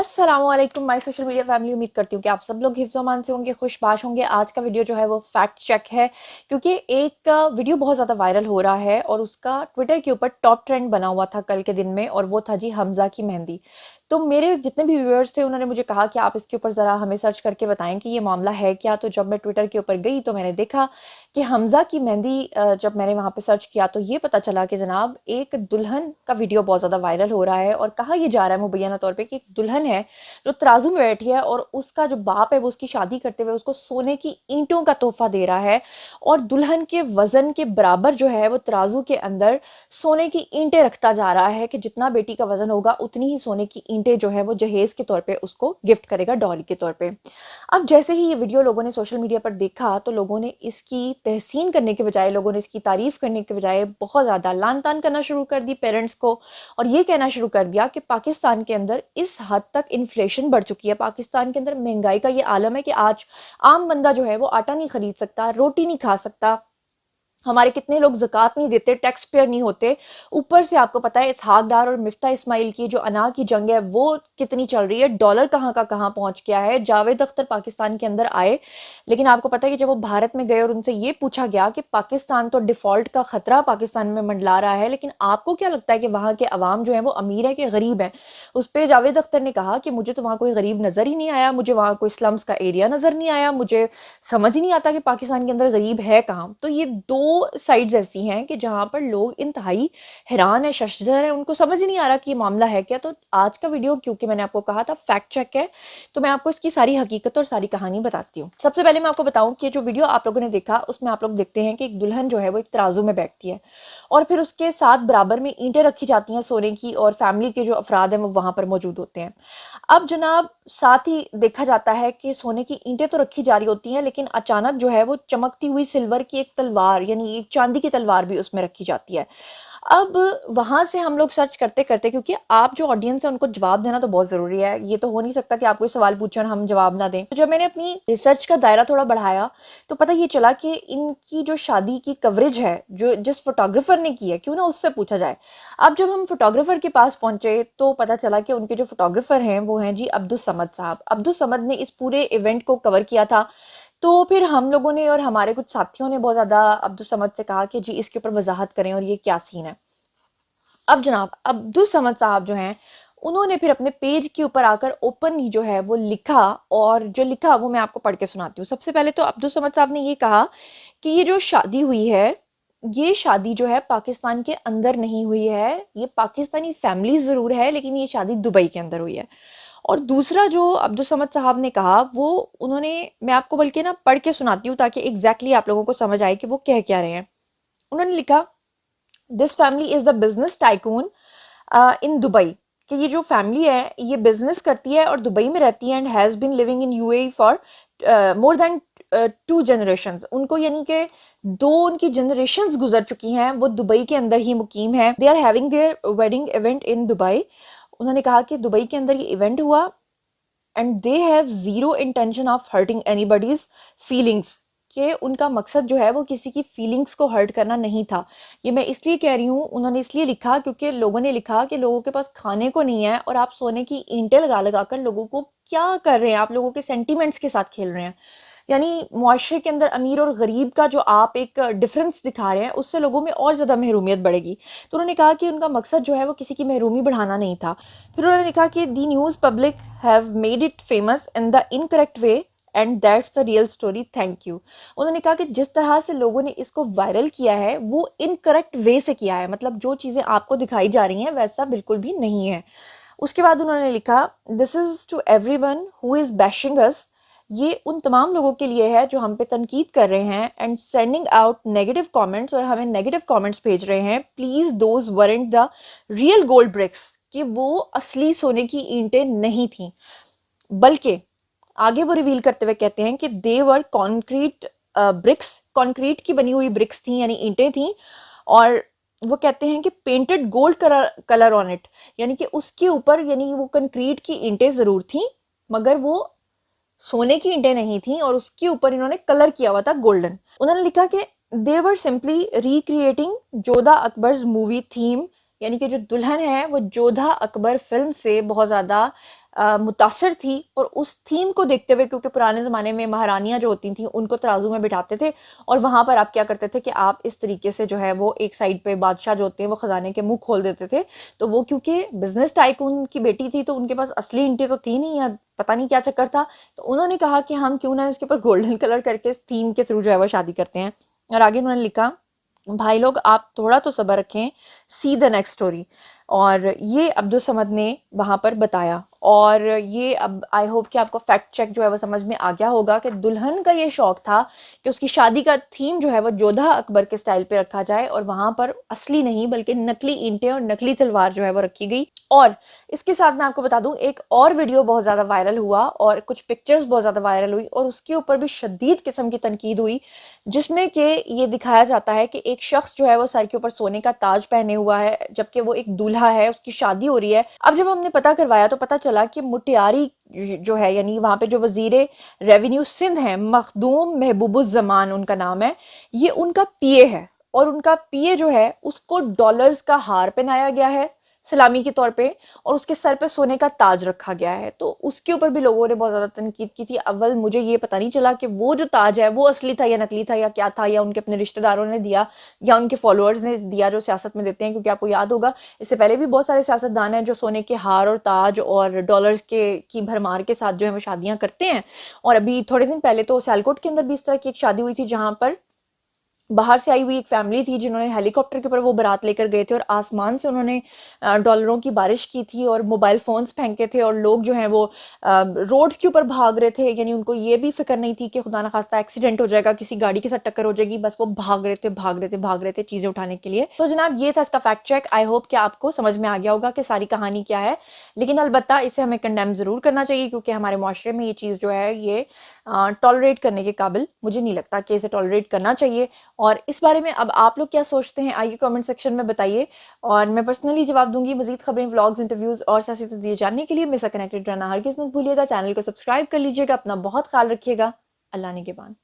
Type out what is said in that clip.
अस्सलामुअलैकुम my social media family. उम्मीद करती हूँ कि आप सब लोग हिफ्ज़ अमान से होंगे, खुशबाश होंगे। आज का वीडियो जो है वो फैक्ट चेक है, क्योंकि एक वीडियो बहुत ज़्यादा वायरल हो रहा है और उसका ट्विटर के ऊपर टॉप ट्रेंड बना हुआ था कल के दिन में, और वो था जी हमज़ा की मेहंदी। तो मेरे जितने भी व्यूअर्स थे उन्होंने मुझे कहा कि आप इसके ऊपर ज़रा हमें सर्च करके बताएं कि ये मामला है क्या। तो जब मैं ट्विटर के ऊपर गई तो मैंने देखा कि हमज़ा की मेहंदी, जब मैंने वहाँ पे सर्च किया तो ये पता चला कि जनाब एक दुल्हन का वीडियो बहुत ज़्यादा वायरल हो रहा है, और कहा ये जा रहा है मुबैना तौर पे कि एक दुल्हन है जो तराजू में बैठी है और उसका जो बाप है वो उसकी शादी करते हुए उसको सोने की ईंटों का तोहफा दे रहा है, और दुल्हन के वजन के बराबर जो है वो तराजू के अंदर सोने की ईंटें रखता जा रहा है कि जितना बेटी का वजन होगा उतनी ही सोने की ईंटें जो है वो जहेज के तौर पे उसको गिफ्ट करेगा, डॉली के तौर पे। अब जैसे ही ये वीडियो लोगों ने सोशल मीडिया पर देखा तो लोगों ने इसकी तहसीन करने के बजाय, लोगों ने इसकी तारीफ करने के बजाय बहुत ज़्यादा लान तान करना शुरू कर दी पेरेंट्स को, और ये कहना शुरू कर दिया कि पाकिस्तान के अंदर इस हद तक इन्फ्लेशन बढ़ चुकी है, पाकिस्तान के अंदर महंगाई का ये आलम है कि आज आम बंदा जो है वो आटा नहीं खरीद सकता, रोटी नहीं खा सकता। हमारे कितने लोग ज़कात नहीं देते, टैक्स पेयर नहीं होते। ऊपर से आपको पता है इसहाक डार और मिफ्ता इस्माइल की जो अना की जंग है वो कितनी चल रही है, डॉलर कहाँ का कहाँ पहुंच गया है। जावेद अख्तर पाकिस्तान के अंदर आए, लेकिन आपको पता है कि जब वो भारत में गए और उनसे ये पूछा गया कि पाकिस्तान तो डिफॉल्ट का खतरा पाकिस्तान में मंडला रहा है, लेकिन आपको क्या लगता है कि वहाँ के अवाम जो है वो अमीर है कि गरीब है। उस पर जावेद अख्तर ने कहा कि मुझे तो वहाँ कोई गरीब नज़र ही नहीं आया, मुझे वहाँ कोई स्लम्स का एरिया नज़र नहीं आया, मुझे समझ ही नहीं आता कि पाकिस्तान के अंदर गरीब है कहाँ। तो ये दो साइड्स ऐसी हैं कि जहां पर लोग इंतहाई हैरान है, शशदर है, उनको समझ ही नहीं आ रहा कि ये मामला है क्या। तो आज का वीडियो, क्योंकि मैंने आपको कहा था फैक्ट चेक है, तो मैं आपको इसकी सारी हकीकत और सारी कहानी बताती हूँ। सबसे पहले मैं आपको बताऊं कि जो वीडियो आप लोगों ने देखा उसमें आप लोग देखते हैं कि एक दुल्हन जो है वो एक तराजू में बैठती है और फिर उसके साथ बराबर में ईंटें रखी जाती हैं सोने की, और फैमिली के जो अफराद हैं वो वहां पर मौजूद होते हैं। अब जनाब साथ ही देखा जाता है कि सोने की ईंटें तो रखी जा रही होती हैं, लेकिन अचानक जो है वो चमकती हुई सिल्वर की एक तलवार, यानी एक चांदी की तलवार भी उसमें रखी जाती है। अब वहां से हम लोग सर्च करते करते, क्योंकि आप जो ऑडियंस है उनको जवाब देना तो बहुत जरूरी है, ये तो हो नहीं सकता कि आप कोई सवाल पूछे और हम जवाब ना दें। तो जब मैंने अपनी रिसर्च का दायरा थोड़ा बढ़ाया तो पता ये चला कि इनकी जो शादी की कवरेज है, जो जिस फोटोग्राफर ने की है, क्यों ना उससे पूछा जाए। अब जब हम फोटोग्राफर के पास पहुंचे तो पता चला कि उनके जो फोटोग्राफर हैं वो हैं जी अब्दुल समद साहब। अब्दुल समद ने इस पूरे इवेंट को कवर किया था। तो फिर हम लोगों ने और हमारे कुछ साथियों ने बहुत ज़्यादा अब्दुल समद से कहा कि जी इसके ऊपर वजाहत करें और ये क्या सीन है। अब जनाब अब्दुल समद साहब जो हैं उन्होंने फिर अपने पेज के ऊपर आकर ओपन ही जो है वो लिखा, और जो लिखा वो मैं आपको पढ़ के सुनाती हूँ। सबसे पहले तो अब्दुल समद साहब ने ये कहा कि ये जो शादी हुई है, ये शादी जो है पाकिस्तान के अंदर नहीं हुई है, ये पाकिस्तानी फैमिली ज़रूर है लेकिन ये शादी दुबई के अंदर हुई है। और दूसरा जो अब्दुल समद साहब ने कहा वो उन्होंने, मैं आपको बल्कि ना पढ़ के सुनाती हूँ ताकि एग्जैक्टली आप लोगों को समझ आए कि वो कह क्या रहे हैं। उन्होंने लिखा, this family is the business tycoon in Dubai. कि ये जो फैमिली है ये बिजनेस करती है और दुबई में रहती है, and has been living in UAE for more than 2 generations. उनको यानी कि 2 उनकी जनरेशंस गुजर चुकी हैं, वो दुबई के अंदर ही मुकीम है। They are having their wedding event in Dubai. उन्होंने कहा कि दुबई के अंदर ये इवेंट हुआ, and they have zero intention of hurting anybody's feelings. कि उनका मकसद जो है वो किसी की फीलिंग्स को हर्ट करना नहीं था। ये मैं इसलिए कह रही हूँ, उन्होंने इसलिए लिखा क्योंकि लोगों ने लिखा कि लोगों के पास खाने को नहीं है और आप सोने की ईंटें लगा लगा कर लोगों को क्या कर रहे हैं, आप लोगों के सेंटिमेंट्स के साथ खेल रहे हैं। यानी मुआशरे के अंदर अमीर और गरीब का जो आप एक डिफरेंस दिखा रहे हैं उससे लोगों में और ज़्यादा महरूमियत बढ़ेगी। तो उन्होंने कहा कि उनका मकसद जो है वो किसी की महरूमी बढ़ाना नहीं था। फिर उन्होंने लिखा कि the news public have made it famous in the incorrect way and that's the real story, thank you. उन्होंने कहा कि जिस तरह से लोगों ने इसको वायरल किया है वो इनकरेक्ट वे से किया है, मतलब जो चीज़ें आपको दिखाई जा रही हैं वैसा बिल्कुल भी नहीं है। उसके बाद उन्होंने लिखा, this is to everyone who is bashing us. ये उन तमाम लोगों के लिए है जो हम पे तनकीद कर रहे हैं and sending out negative comments, और हमें नेगेटिव कमेंट्स भेज रहे हैं। Please those weren't the real gold bricks, कि वो असली सोने की ईंटें नहीं थी, बल्कि आगे वो रिवील करते हुए कहते हैं कि they were concrete BRICS, concrete की बनी हुई ब्रिक्स थी यानी ईंटें थी। और वो कहते हैं कि painted gold colour on it, यानी कि उसके ऊपर, यानी वो कंक्रीट की ईंटें जरूर थी मगर वो सोने की ईंटें नहीं थी, और उसके ऊपर इन्होंने कलर किया हुआ था गोल्डन। उन्होंने लिखा कि they were simply recreating Jodha Akbar's movie theme, यानी कि जो दुल्हन है वो जोधा अकबर फिल्म से बहुत ज़्यादा मुतासर थी और उस थीम को देखते हुए, क्योंकि पुराने ज़माने में महारानियाँ जो होती थी उनको तराजू में बिठाते थे और वहाँ पर आप क्या करते थे कि आप इस तरीके से जो है वो एक साइड पे बादशाह जो होते हैं वो ख़जाने के मुंह खोल देते थे। तो वो क्योंकि बिजनेस टाइकून की बेटी थी तो उनके पास असली ईंटें तो थी नहीं, या पता नहीं क्या चक्कर था, तो उन्होंने कहा कि हम क्यों ना इसके ऊपर गोल्डन कलर करके थीम के थ्रू जो है वो शादी करते हैं। और आगे उन्होंने लिखा, भाई लोग आप थोड़ा तो सब्र रखें, सी द नेक्स्ट स्टोरी। और ये अब्दुल समद ने वहाँ पर बताया। और ये अब आई होप कि आपको फैक्ट चेक जो है वो समझ में आ गया होगा कि दुल्हन का ये शौक था कि उसकी शादी का थीम जो है वो जोधा अकबर के स्टाइल पे रखा जाए, और वहाँ पर असली नहीं बल्कि नकली ईंटें और नकली तलवार जो है वो रखी गई। और इसके साथ मैं आपको बता दूं, एक और वीडियो बहुत ज़्यादा वायरल हुआ और कुछ पिक्चर्स बहुत ज़्यादा वायरल हुई और उसके ऊपर भी शदीद किस्म की तनकीद हुई, जिसमें कि ये दिखाया जाता है कि एक शख्स जो है वो सर के ऊपर सोने का ताज पहने हुआ है जबकि वो एक दूल्हा है, उसकी शादी हो रही है। अब जब हमने पता करवाया तो पता चला कि मुटियारी जो है, यानी वहां पे जो वजीरे रेवेन्यू सिंध है, मखदूम महबूबुज़्ज़मान उनका नाम है, ये उनका पीए है। और उनका पीए जो है उसको डॉलर्स का हार पहनाया गया है सलामी के तौर पे, और उसके सर पे सोने का ताज रखा गया है। तो उसके ऊपर भी लोगों ने बहुत ज्यादा तनकीद की थी। अव्वल मुझे ये पता नहीं चला कि वो जो ताज है वो असली था या नकली था या क्या था, या उनके अपने रिश्तेदारों ने दिया या उनके फॉलोअर्स ने दिया जो सियासत में देते हैं। क्योंकि आपको याद होगा इससे पहले भी बहुत सारे सियासतदान हैं जो सोने के हार और ताज और डॉलर्स के की भरमार के साथ जो है वो शादियां करते हैं। और अभी थोड़े दिन पहले तो सियालकोट के अंदर भी इस तरह की एक शादी हुई थी जहां पर बाहर से आई हुई एक फैमिली थी जिन्होंने हेलीकॉप्टर के ऊपर वो बारात लेकर गए थे और आसमान से उन्होंने डॉलरों की बारिश की थी और मोबाइल फोन्स फेंके थे, और लोग जो हैं वो रोड्स के ऊपर भाग रहे थे। यानी उनको ये भी फिक्र नहीं थी कि खुदा ना खास्ता एक्सीडेंट हो जाएगा, किसी गाड़ी के साथ टक्कर हो जाएगी, बस वो भाग रहे थे भाग रहे थे भाग रहे थे चीजें उठाने के लिए। तो जनाब ये था इसका फैक्ट चेक। आई होप कि आपको समझ में आ गया होगा कि सारी कहानी क्या है। लेकिन अलबत्ता इसे हमें कंडेम जरूर करना चाहिए क्योंकि हमारे मुआशरे में ये चीज़ जो है ये टॉलरेट करने के काबिल मुझे नहीं लगता कि इसे टॉलरेट करना चाहिए। और इस बारे में अब आप लोग क्या सोचते हैं आइए कमेंट सेक्शन में बताइए, और मैं पर्सनली जवाब दूंगी। मजीद खबरें, व्लॉग्स, इंटरव्यूज और सियासी तस्दीर जानने के लिए मेरे साथ कनेक्टेड रहना हरगिज़ मत भूलिएगा। चैनल को सब्सक्राइब कर लीजिएगा। अपना बहुत ख्याल रखिएगा। अल्लाह निगहबान।